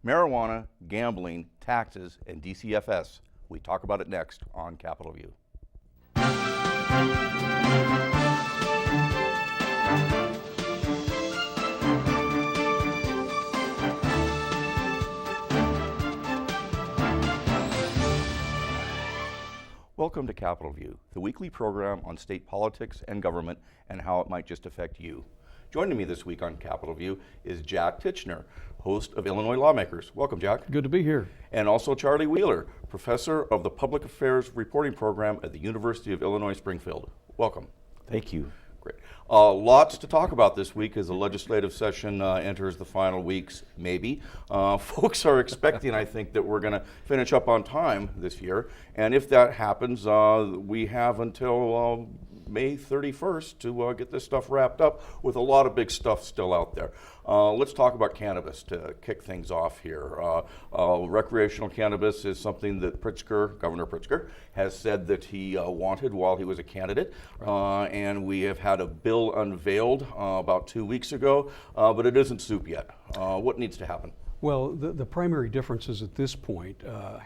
marijuana, gambling, taxes, and DCFS. We talk about it next on Capitol View. Welcome to Capitol View, the weekly program on state politics and government and how it might just affect you. Joining me this week on Capitol View is Jak Tichenor, host of Illinois Lawmakers. Welcome, Jak. Good to be here. And also Charlie Wheeler, professor of the Public Affairs Reporting Program at the University of Illinois Springfield. Welcome. Thank you. Great. Lots to talk about this week as the legislative session enters the final weeks, maybe. Folks are expecting, I think, that we're going to finish up on time this year. And if that happens, we have until May 31st to get this stuff wrapped up with a lot of big stuff still out there. Let's talk about cannabis to kick things off here. Recreational cannabis is something that Governor Pritzker, has said that he wanted while he was a candidate. And we have had a bill unveiled about 2 weeks ago, but it isn't soup yet. What needs to happen? Well, the primary differences at this point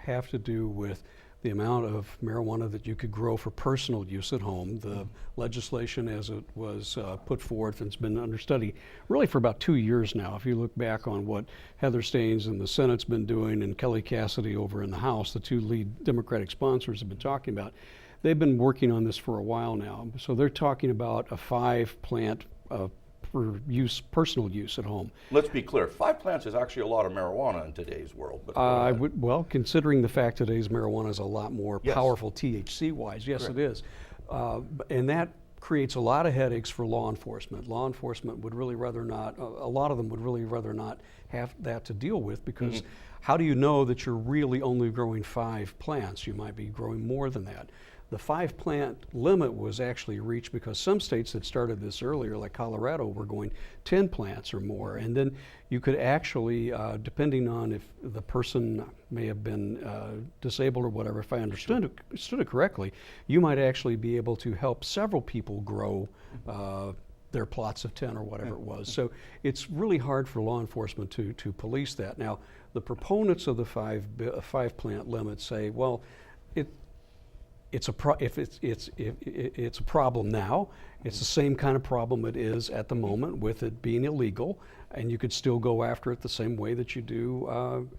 have to do with the amount of marijuana that you could grow for personal use at home. The legislation as it was put forth and it's been under study really for about 2 years now. If you look back on what Heather Stearns and the Senate's been doing and Kelly Cassidy over in the House, the two lead Democratic sponsors have been talking about, they've been working on this for a while now. So they're talking about a 5-plant for use, personal use at home. Let's be clear, 5 plants is actually a lot of marijuana in today's world. But well, considering the fact today's marijuana is a lot more Yes. powerful THC-wise, yes, Correct. it is. And that creates a lot of headaches for law enforcement. Law enforcement would really rather not, a lot of them would really rather not have that to deal with because how do you know that you're really only growing 5 plants? You might be growing more than that. The 5-plant limit was actually reached because some states that started this earlier, like Colorado, were going 10 plants or more. And then you could actually, depending on if the person may have been disabled or whatever, if I understood it correctly, you might actually be able to help several people grow their plots of 10 or whatever it was. So it's really hard for law enforcement to police that. Now, the proponents of the 5-plant limit say, well, it's a problem now. It's the same kind of problem it is at the moment with it being illegal, and you could still go after it the same way that you do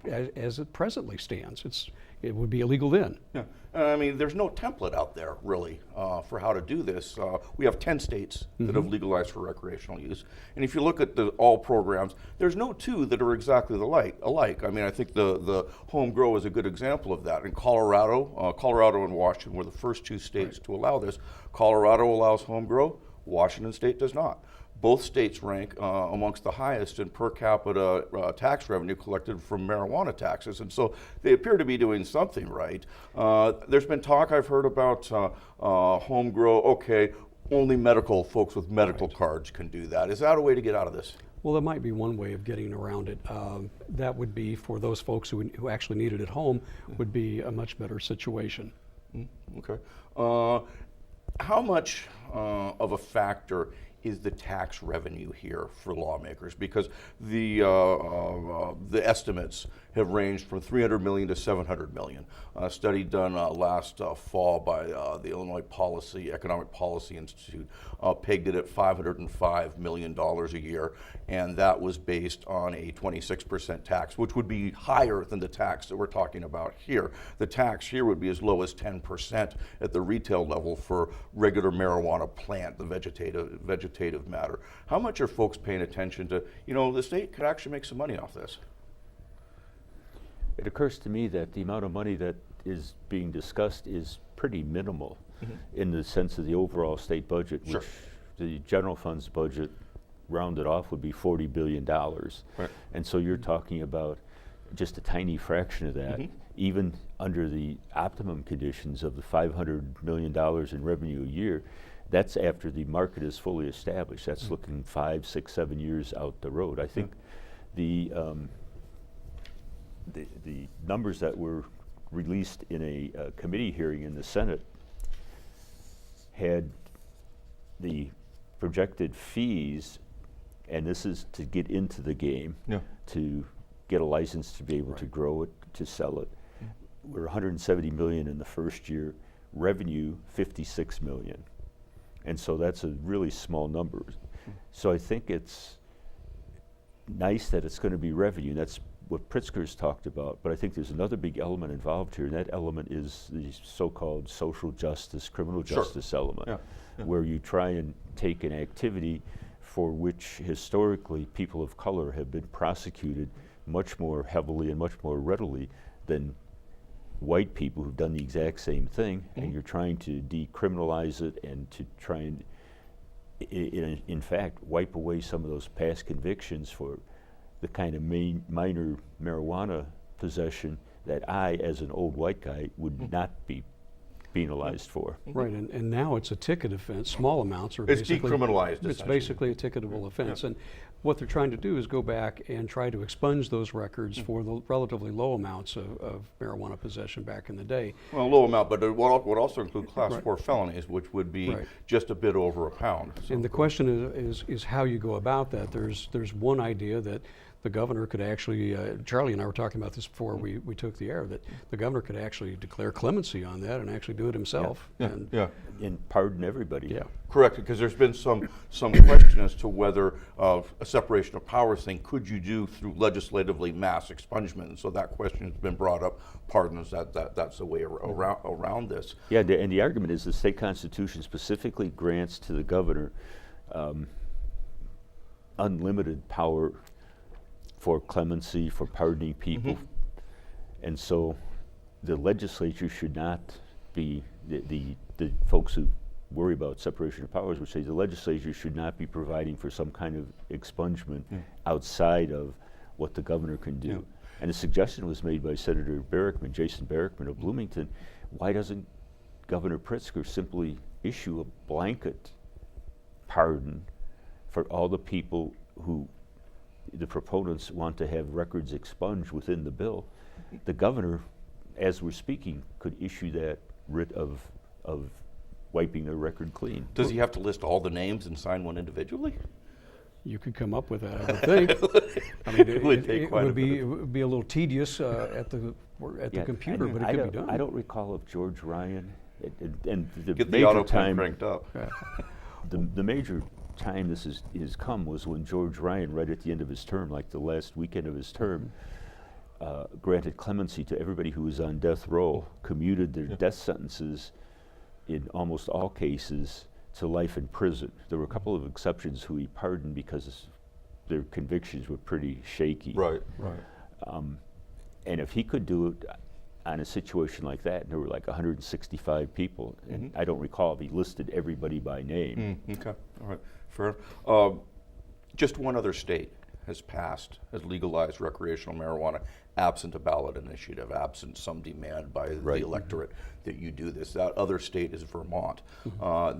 as it presently stands. It would be illegal then. Yeah. I mean, there's no template out there, really, for how to do this. We have 10 states that have legalized for recreational use. And if you look at all programs, there's no 2 that are exactly alike. I mean, I think the home grow is a good example of that. In Colorado and Washington were the first 2 states to allow this. Colorado allows home grow, Washington State does not. Both states rank amongst the highest in per capita tax revenue collected from marijuana taxes, and so they appear to be doing something right. There's been talk I've heard about home grow, okay, only medical folks with medical cards can do that. Is that a way to get out of this? Well, there might be one way of getting around it. That would be for those folks who actually need it at home would be a much better situation. Okay. How much of a factor is the tax revenue here for lawmakers? Because the estimates have ranged from $300 million to $700 million. A study done last fall by the Illinois Economic Policy Institute pegged it at $505 million a year, and that was based on a 26% tax, which would be higher than the tax that we're talking about here. The tax here would be as low as 10% at the retail level for regular marijuana plant, the vegetative matter. How much are folks paying attention to, the state could actually make some money off this? It occurs to me that the amount of money that is being discussed is pretty minimal in the sense of the overall state budget, Sure. which the general funds budget rounded off would be $40 billion. Right. And so you're talking about just a tiny fraction of that, even under the optimum conditions of the $500 million in revenue a year. That's after the market is fully established. That's looking 5, 6, 7 years out the road. I think the numbers that were released in a committee hearing in the Senate had the projected fees, and this is to get into the game, to get a license to be able to grow it, to sell it. We're 170 million in the first year, revenue 56 million. And so that's a really small number. So I think it's nice that it's going to be revenue. That's what Pritzker's talked about. But I think there's another big element involved here, and that element is the so-called social justice, criminal justice element, where you try and take an activity for which historically people of color have been prosecuted much more heavily and much more readily than white people who've done the exact same thing, and you're trying to decriminalize it and to try and, in fact, wipe away some of those past convictions for the kind of minor marijuana possession that I, as an old white guy, would not be penalized for. Right, and now it's a ticket offense. Small amounts are It's basically decriminalized, It's essentially. basically a ticketable offense, and what they're trying to do is go back and try to expunge those records for the relatively low amounts of marijuana possession back in the day. Well, low amount, but it would also include class 4 felonies, which would be Right. just a bit over a pound. So And the question is how you go about that. There's one idea that the governor could actually, Charlie and I were talking about this before we took the air, that the governor could actually declare clemency on that and actually do it himself. And And pardon everybody. yeah. Correct, because there's been some question as to whether a separation of powers thing could you do through legislatively mass expungement, and so that question has been brought up. Pardons, that's the way around this. Yeah, and the argument is the state constitution specifically grants to the governor unlimited power for clemency, for pardoning people. And so the legislature should not be, the folks who worry about separation of powers would say the legislature should not be providing for some kind of expungement outside of what the governor can do. And the suggestion was made by Senator Barrickman, Jason Barrickman of Bloomington, why doesn't Governor Pritzker simply issue a blanket pardon for all the people who the proponents want to have records expunged within the bill? The governor, as we're speaking, could issue that writ of wiping their record clean. Does he have to list all the names and sign one individually? You could come up with that, I would think. I mean, It would take quite a bit. It would be a little tedious at the computer, but it could be done. I don't recall if George Ryan, and the Get the major auto pen time, cranked up. the major time this has come was when George Ryan, right at the end of his term, like the last weekend of his term, granted clemency to everybody who was on death row, commuted their death sentences in almost all cases to life in prison. There were a couple of exceptions who he pardoned because their convictions were pretty shaky. Right. And if he could do it on a situation like that, and there were like 165 people, and I don't recall if he listed everybody by name. Okay, all right, fair. Just one other state has legalized recreational marijuana, absent a ballot initiative, absent some demand by the electorate that you do this. That other state is Vermont.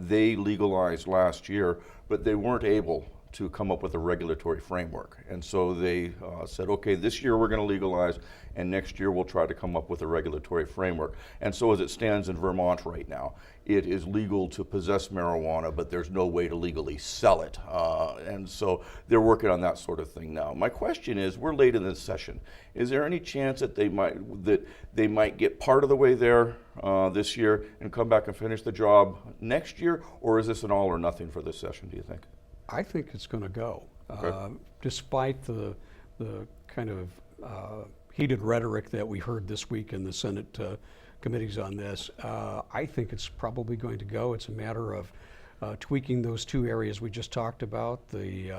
They legalized last year, but they weren't able to come up with a regulatory framework. And so they said, okay, this year we're going to legalize, and next year we'll try to come up with a regulatory framework. And so as it stands in Vermont right now, it is legal to possess marijuana, but there's no way to legally sell it. And so they're working on that sort of thing now. My question is, we're late in this session. Is there any chance that they might get part of the way there this year and come back and finish the job next year? Or is this an all or nothing for this session, do you think? I think it's going to go, Okay. despite the kind of heated rhetoric that we heard this week in the Senate committees on this. I think it's probably going to go. It's a matter of tweaking those two areas we just talked about, the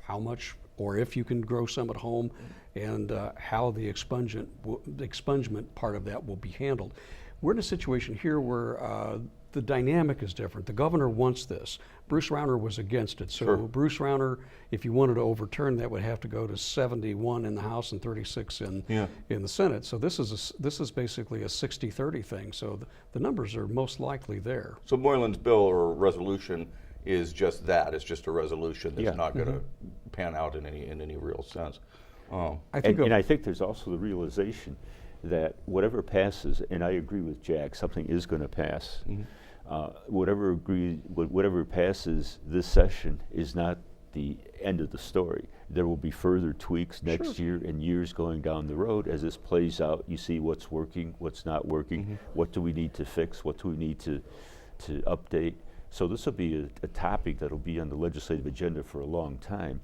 how much or if you can grow some at home, and how the expungement part of that will be handled. We're in a situation here where the dynamic is different. The governor wants this. Bruce Rauner was against it. So Bruce Rauner, if you wanted to overturn that, would have to go to 71 in the House and 36 in the Senate. So this is basically a 60-30 thing. So the numbers are most likely there. So Moylan's bill or resolution is just that. It's just a resolution that's not going to pan out in any real sense. I think and I think there's also the realization that whatever passes, and I agree with Jak, something is going to pass. Whatever passes this session is not the end of the story. There will be further tweaks next year and years going down the road as this plays out. You see what's working, what's not working, what do we need to fix, what do we need to update. So this will be a topic that will be on the legislative agenda for a long time.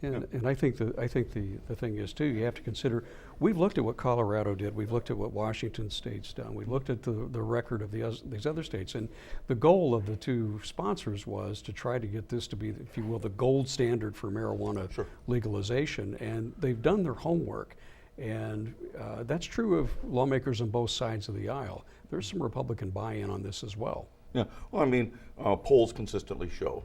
And I think the thing is too, you have to consider, we've looked at what Colorado did, we've looked at what Washington State's done, we've looked at the record of these other states, and the goal of the two sponsors was to try to get this to be, if you will, the gold standard for marijuana legalization, and they've done their homework. And that's true of lawmakers on both sides of the aisle. There's some Republican buy-in on this as well. Yeah, well, I mean, polls consistently show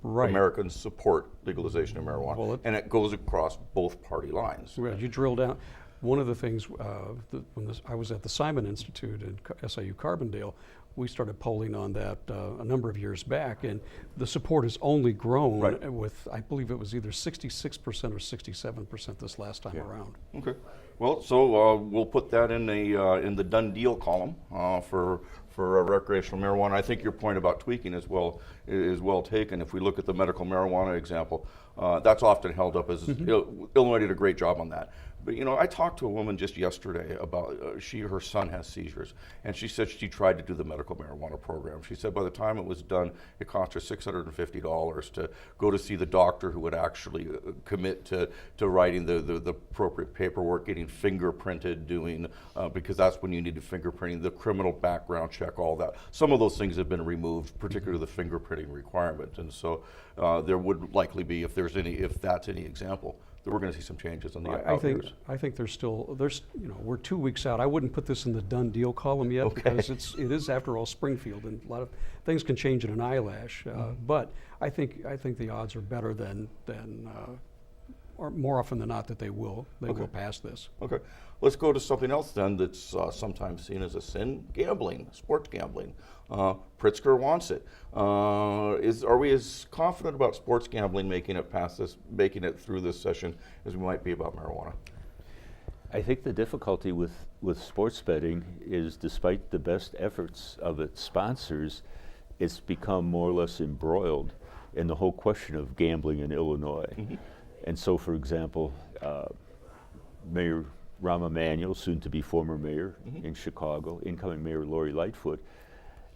Americans support legalization of marijuana, and it goes across both party lines. Right, you drill down. One of the things, when I was at the Simon Institute in SIU Carbondale, we started polling on that a number of years back, and the support has only grown with, I believe it was either 66% or 67% this last time around. Okay. Well, so we'll put that in the done deal column for recreational marijuana. I think your point about tweaking is well taken. If we look at the medical marijuana example, that's often held up as Illinois did a great job on that. But you know, I talked to a woman just yesterday about her son has seizures, and she said she tried to do the medical marijuana program. She said by the time it was done, it cost her $650 to go to see the doctor who would actually commit to writing the appropriate paperwork, getting fingerprinted, doing because that's when you need to fingerprinting, the criminal background check, all that. Some of those things have been removed, particularly the fingerprinting requirement, and so there would likely be, if that's any example, we're going to see some changes on the I think there's we're 2 weeks out. I wouldn't put this in the done deal column yet because it is after all Springfield, and a lot of things can change in an eyelash. But I think the odds are better than or more often than not that they will go past this. Okay, let's go to something else then that's sometimes seen as a sin: gambling, sports gambling. Pritzker wants it. Are we as confident about sports gambling making it through this session as we might be about marijuana? I think the difficulty with sports betting is, despite the best efforts of its sponsors, it's become more or less embroiled in the whole question of gambling in Illinois. And so, for example, Mayor Rahm Emanuel, soon to be former mayor in Chicago, incoming Mayor Lori Lightfoot,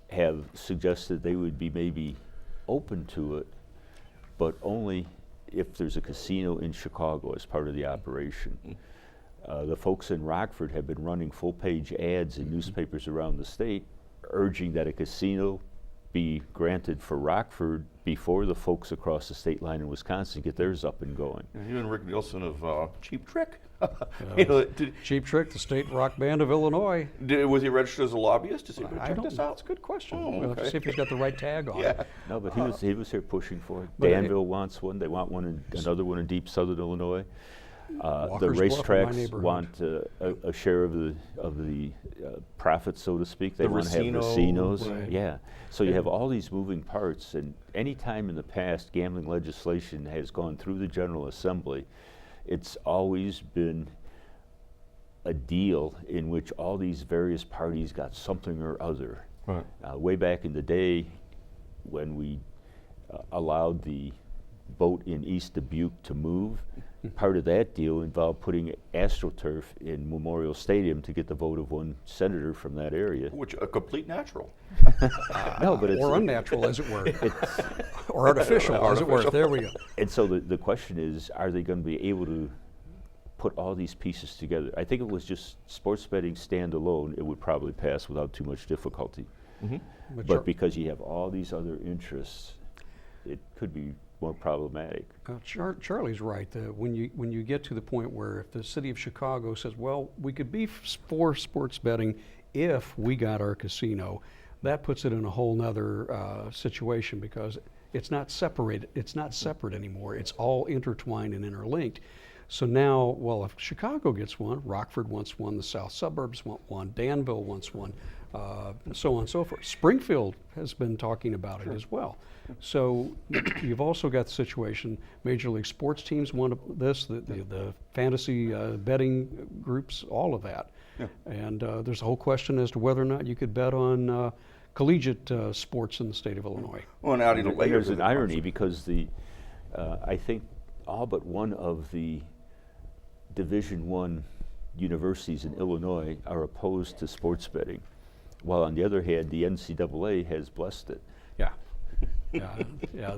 have suggested they would be maybe open to it, but only if there's a casino in Chicago as part of the operation. The folks in Rockford have been running full-page ads in newspapers around the state urging that a casino be granted for Rockford before the folks across the state line in Wisconsin get theirs up and going. Even Rick Nielsen of Cheap Trick. Cheap Trick, the state rock band of Illinois. Was he registered as a lobbyist? Does he check this out? That's a good question. We'll have to see if he's got the right tag on it. No, but he was here pushing for it. Danville wants one. They want another one in deep southern Illinois. The racetracks want a share of the profits, so to speak. They want to have racinos. Yeah. So you have all these moving parts, and any time in the past gambling legislation has gone through the General Assembly, it's always been a deal in which all these various parties got something or other. Right. Way back in the day, when we allowed the boat in East Dubuque to move, part of that deal involved putting AstroTurf in Memorial Stadium to get the vote of one senator from that area. Which a complete natural. No, but it's or unnatural, as it were, or artificial, as it were. There we go. And so the question is, are they going to be able to put all these pieces together? I think if it was just sports betting standalone, it would probably pass without too much difficulty. But because you have all these other interests, it could be more problematic. Charlie's right. When you get to the point where if the city of Chicago says, well, we could be for sports betting if we got our casino, that puts it in a whole nother situation, because it's not separated. It's not separate anymore. It's all intertwined and interlinked. So now, well, if Chicago gets one, Rockford wants one, the south suburbs want one, Danville wants one, so on and so forth. Springfield has been talking about it as well. So you've also got the situation, Major League sports teams want this, the fantasy betting groups, all of that. And there's a whole question as to whether or not you could bet on collegiate sports in the state of Illinois. Well, and adding a layer, there's an irony, because I think all but one of the Division I universities in Illinois are opposed to sports betting, while on the other hand, the NCAA has blessed it. Yeah. Yeah.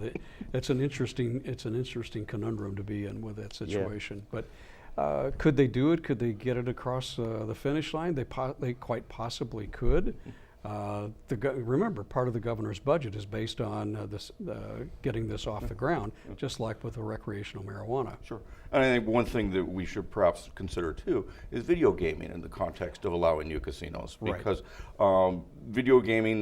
It's an interesting conundrum to be in with that situation. Yeah. But could they do it? Could they get it across the finish line? They quite possibly could. Remember, part of the governor's budget is based on getting this off the ground, just like with the recreational marijuana. Sure. And I think one thing that we should perhaps consider too is video gaming in the context of allowing new casinos. Right. Because video gaming,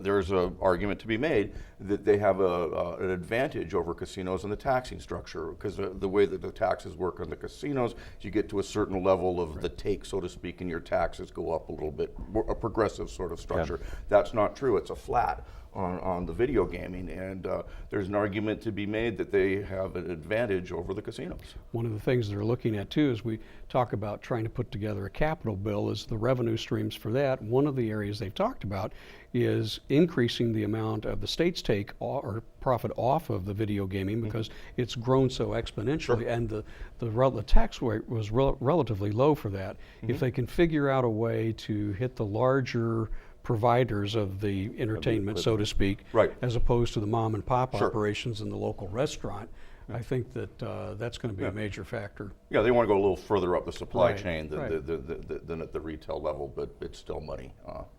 there's an argument to be made that they have an advantage over casinos in the taxing structure, because the way that the taxes work on the casinos, you get to a certain level of the take, so to speak, and your taxes go up a little bit, a progressive sort of structure. Yeah. That's not true. It's a flat on the video gaming, and there's an argument to be made that they have an advantage over the casinos. One of the things they're looking at too, as we talk about trying to put together a capital bill, is the revenue streams for that. One of the areas they've talked about is increasing the amount of the state's take or profit off of the video gaming, because it's grown so exponentially. Sure. And the tax rate was relatively low for that. If they can figure out a way to hit the larger providers of the entertainment, so to speak, right, as opposed to the mom and pop sure, operations in the local restaurant, I think that that's going to be a major factor. Yeah, they want to go a little further up the supply Right, chain than, right. than at the retail level, but it's still money.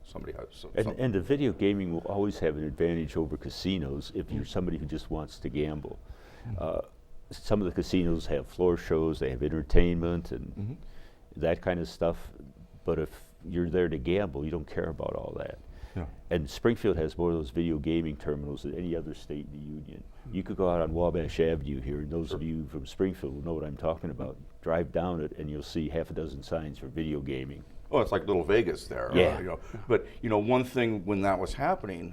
Somebody has And the video gaming will always have an advantage over casinos if you're somebody who just wants to gamble. Some of the casinos have floor shows, they have entertainment and that kind of stuff, but if you're there to gamble, you don't care about all that. Yeah. And Springfield has more of those video gaming terminals than any other state in the union. You could go out on Wabash Avenue here, and those of you from Springfield will know what I'm talking about. Drive down it and you'll see half a dozen signs for video gaming. Oh, it's like little Vegas there. Yeah. But one thing when that was happening,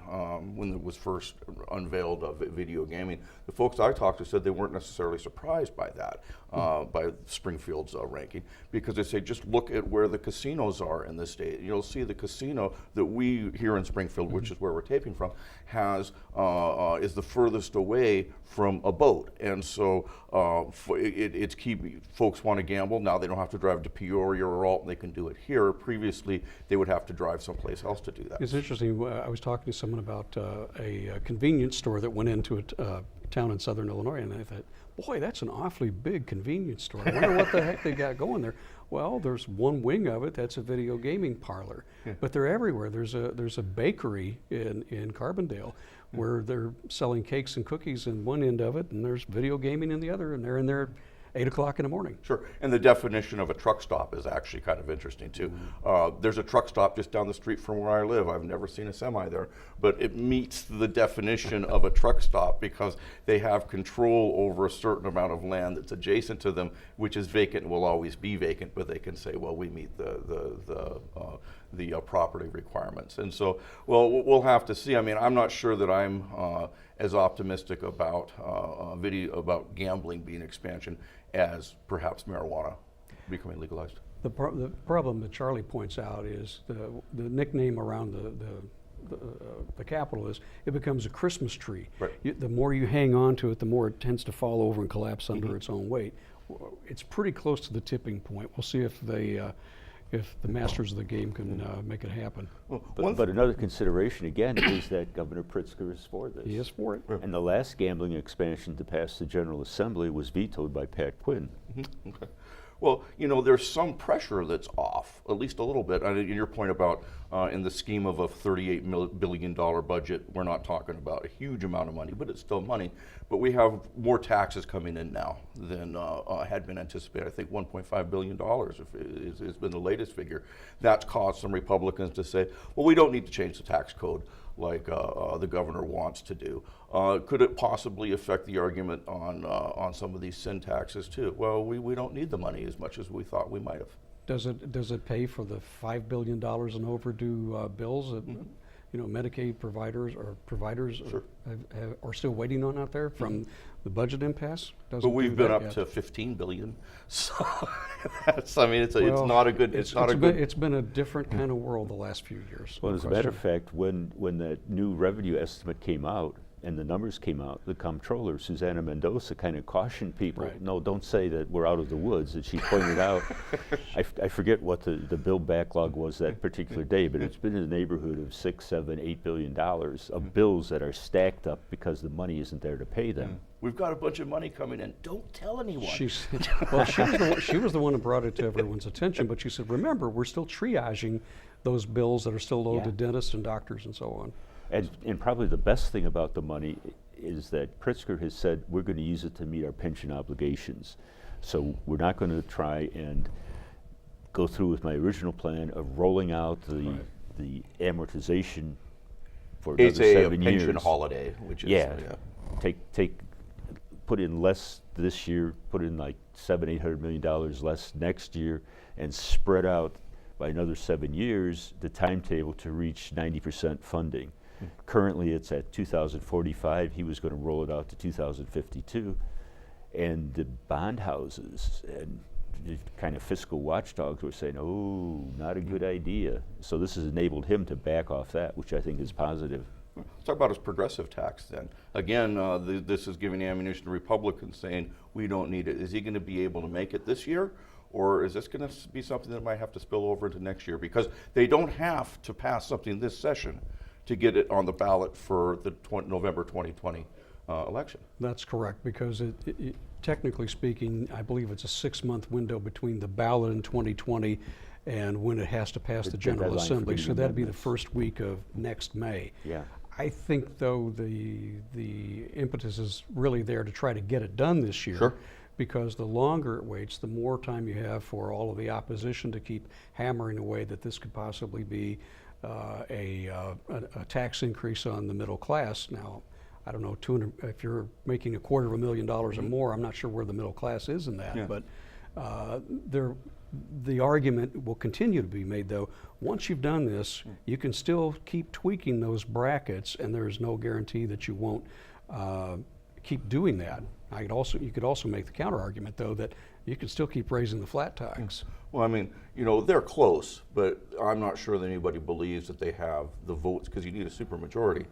when it was first unveiled of video gaming, the folks I talked to said they weren't necessarily surprised by that, by Springfield's ranking, because they say just look at where the casinos are in the state. You'll see the casino that we here in Springfield, which is where we're taping from, is the furthest away from a boat, and so it's keeping folks want to gamble now. They don't have to drive to Peoria or Alton; they can do it here. Previously, they would have to drive someplace else to do that. It's interesting. I was talking to someone about a convenience store that went into a town in southern Illinois, and I thought, boy, that's an awfully big convenience store. I wonder what the heck they got going there. Well, there's one wing of it that's a video gaming parlor, but they're everywhere. There's a bakery in Carbondale where they're selling cakes and cookies in one end of it, and there's video gaming in the other, and they're in there 8 o'clock in the morning. Sure, and the definition of a truck stop is actually kind of interesting too. There's a truck stop just down the street from where I live. I've never seen a semi there, but it meets the definition of a truck stop because they have control over a certain amount of land that's adjacent to them, which is vacant and will always be vacant, but they can say, well, we meet the property requirements. And so, well, we'll have to see. I mean, I'm not sure that I'm as optimistic about about gambling being expansion as perhaps marijuana becoming legalized. The problem that Charlie points out is the nickname around the Capitol is it becomes a Christmas tree. Right. The more you hang on to it, the more it tends to fall over and collapse under its own weight. It's pretty close to the tipping point. We'll see if the masters of the game can make it happen. But another consideration, again, is that Governor Pritzker is for this. He is for it. And the last gambling expansion to pass the General Assembly was vetoed by Pat Quinn. Okay. Well, there's some pressure that's off, at least a little bit. In your point about in the scheme of a $38 billion budget, we're not talking about a huge amount of money, but it's still money. But we have more taxes coming in now than had been anticipated. I think $1.5 billion has been the latest figure. That's caused some Republicans to say, well, we don't need to change the tax code like the governor wants to do. Could it possibly affect the argument on some of these sin taxes too? Well, we don't need the money as much as we thought we might have. Does it pay for the $5 billion in overdue bills that Medicaid providers Sure. are still waiting on out there from the budget impasse? But we've been up to $15 billion, so it's not a good. It's been a different kind of world the last few years. Well, as a matter of fact, when that new revenue estimate came out, and the numbers came out, the comptroller, Susanna Mendoza, kind of cautioned people, Right. no, don't say that we're out of the woods. And she pointed out, I forget what the bill backlog was that particular day, but it's been in the neighborhood of $6, $7, $8 billion of bills that are stacked up because the money isn't there to pay them. We've got a bunch of money coming in. Don't tell anyone. Well, she was the one who brought it to everyone's attention, but she said, remember, we're still triaging those bills that are still owed to dentists and doctors and so on. And probably the best thing about the money is that Pritzker has said we're going to use it to meet our pension obligations. So we're not going to try and go through with my original plan of rolling out the amortization for another 7 years. Pension holiday, which is Put in less this year, put in like $700-800 million less next year, and spread out by another 7 years the timetable to reach 90% funding. Currently it's at 2045. He was going to roll it out to 2052. And the bond houses and the kind of fiscal watchdogs were saying, oh, not a good idea. So this has enabled him to back off that, which I think is positive. Let's talk about his progressive tax then. Again, this is giving ammunition to Republicans saying we don't need it. Is he going to be able to make it this year? Or is this going to be something that might have to spill over into next year? Because they don't have to pass something this session to get it on the ballot for the November 2020 election. That's correct, because technically speaking, I believe it's a 6-month window between the ballot in 2020 and when it has to pass the General Assembly. So that'd be the first week of next May. Yeah. I think, though, the impetus is really there to try to get it done this year. Sure. Because the longer it waits, the more time you have for all of the opposition to keep hammering away that this could possibly be a tax increase on the middle class. Now, I don't know, if you're making $250,000 or more, I'm not sure where the middle class is in that. But the argument will continue to be made, though, once you've done this, you can still keep tweaking those brackets, and there's no guarantee that you won't keep doing that. You could also make the counter argument, though, that you can still keep raising the flat tax. Well, I mean, they're close, but I'm not sure that anybody believes that they have the votes, because you need a supermajority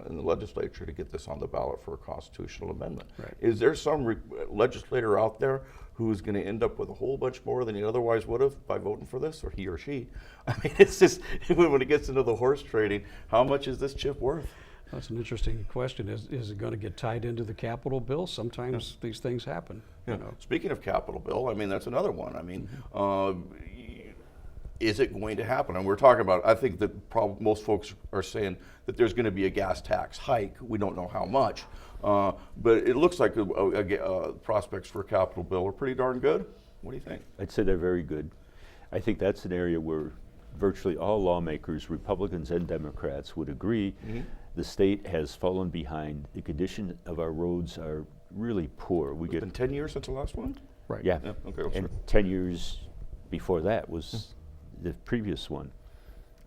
in the legislature to get this on the ballot for a constitutional amendment. Right. Is there some legislator out there who's going to end up with a whole bunch more than he otherwise would have by voting for this, or he or she? I mean, it's just, when it gets into the horse trading, how much is this chip worth? That's an interesting question. Is it going to get tied into the Capitol bill? Sometimes these things happen. Yeah. Speaking of Capitol bill, I mean, that's another one. I mean, is it going to happen? And we're talking about, I think that most folks are saying that there's going to be a gas tax hike. We don't know how much. But it looks like prospects for a Capitol bill are pretty darn good. What do you think? I'd say they're very good. I think that's an area where virtually all lawmakers, Republicans and Democrats, would agree. The state has fallen behind. The condition of our roads are really poor. It's been 10 years since the last one? Right. Yeah. Okay. And 10 years before that was the previous one.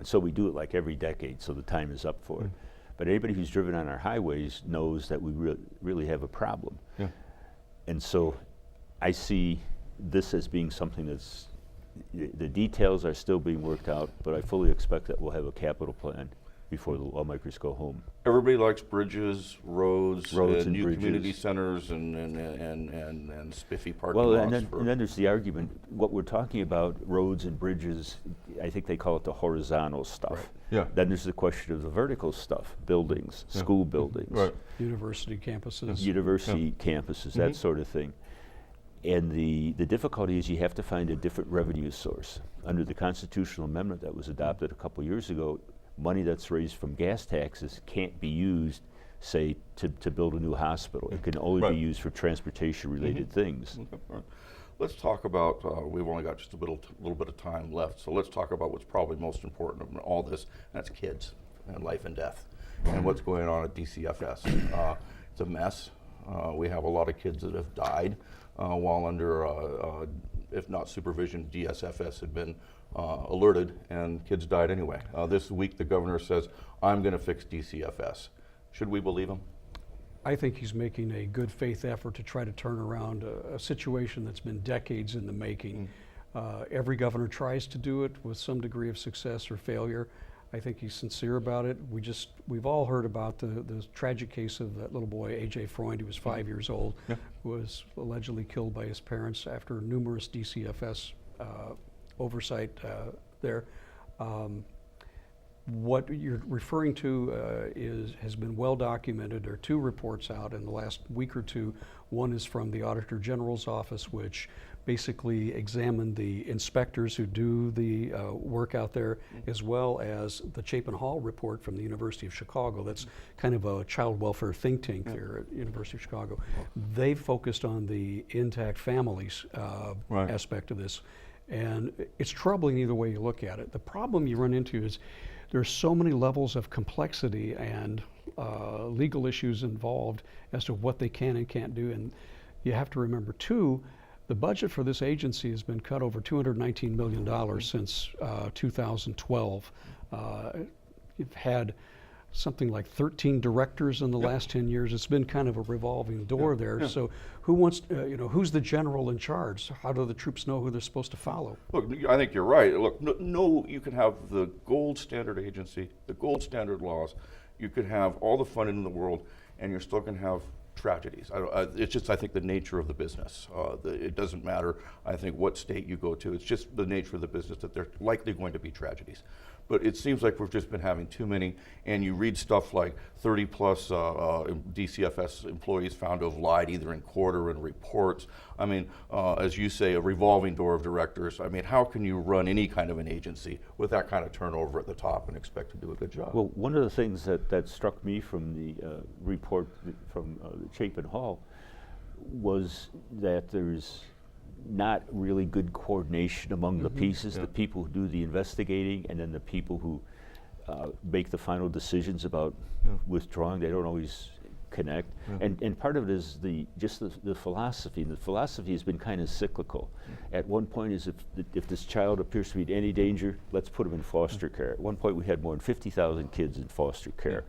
And so we do it like every decade, so the time is up for it. But anybody who's driven on our highways knows that we really have a problem. Yeah. And so I see this as being something that's, the details are still being worked out, but I fully expect that we'll have a capital plan before the lawmakers go home. Everybody likes bridges, roads and new bridges. community centers and spiffy parking Well, lots. and then there's the argument, what we're talking about, roads and bridges, I think they call it the horizontal stuff. Right. Yeah. Then there's the question of the vertical stuff, buildings, school buildings, Right. University campuses. university campuses, that sort of thing. And the difficulty is you have to find a different revenue source. Under the constitutional amendment that was adopted a couple years ago, money that's raised from gas taxes can't be used, say, to build a new hospital. It can only be used for transportation-related things. Okay. All right. Let's talk about, we've only got just a little bit of time left, so let's talk about what's probably most important of all this, and that's kids and life and death, and what's going on at DCFS. It's a mess. We have a lot of kids that have died while under, if not supervision, DCFS had been alerted, and kids died anyway. This week the governor says, I'm going to fix DCFS. Should we believe him? I think he's making a good faith effort to try to turn around a situation that's been decades in the making. Every governor tries to do it with some degree of success or failure. I think he's sincere about it. We've all heard about the tragic case of that little boy, A.J. Freund, who was 5 years old, who was allegedly killed by his parents after numerous DCFS oversight there. What you're referring to has been well documented. There are 2 reports out in the last week or 2. One is from the Auditor General's office, which basically examined the inspectors who do the work out there, as well as the Chapin Hall report from the University of Chicago. That's kind of a child welfare think tank there at University of Chicago. They focused on the intact families aspect of this. And it's troubling either way you look at it. The problem you run into is there's so many levels of complexity and legal issues involved as to what they can and can't do. And you have to remember, too, the budget for this agency has been cut over $219 million since 2012. You've had something like 13 directors in the last 10 years. It's been kind of a revolving door there. So who wants, who's the general in charge? How do the troops know who they're supposed to follow? Look, I think you're right. Look, no, you can have the gold standard agency, the gold standard laws. You could have all the funding in the world, and you're still going to have tragedies. It's just, I think, the nature of the business. It doesn't matter, I think, what state you go to. It's just the nature of the business that there's likely going to be tragedies. But it seems like we've just been having too many, and you read stuff like 30 plus DCFS employees found to have lied either in court or in reports. I mean, as you say, a revolving door of directors. I mean, how can you run any kind of an agency with that kind of turnover at the top and expect to do a good job? Well, one of the things that struck me from the report from Chapin Hall was that there's not really good coordination among the pieces, the people who do the investigating and then the people who make the final decisions about withdrawing. They don't always connect. And part of it is just the philosophy. And the philosophy has been kind of cyclical. At one point is if this child appears to be in any danger, let's put him in foster care. At one point we had more than 50,000 kids in foster care.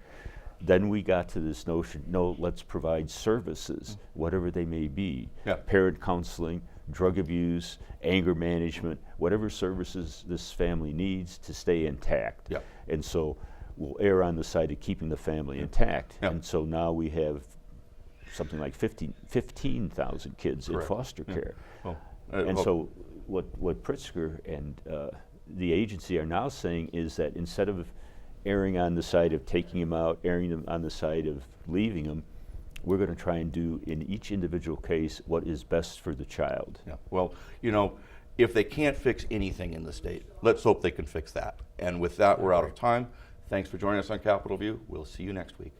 Then we got to this notion, no, let's provide services, whatever they may be, parent counseling, drug abuse, anger management, whatever services this family needs to stay intact. And so we'll err on the side of keeping the family intact. And so now we have something like 15,000 kids in foster care. And so what Pritzker and the agency are now saying is that instead of erring on the side of taking them out, erring them on the side of leaving them, we're going to try and do in each individual case what is best for the child. Well, if they can't fix anything in the state, let's hope they can fix that. And with that, we're out of time. Thanks for joining us on Capitol View. We'll see you next week.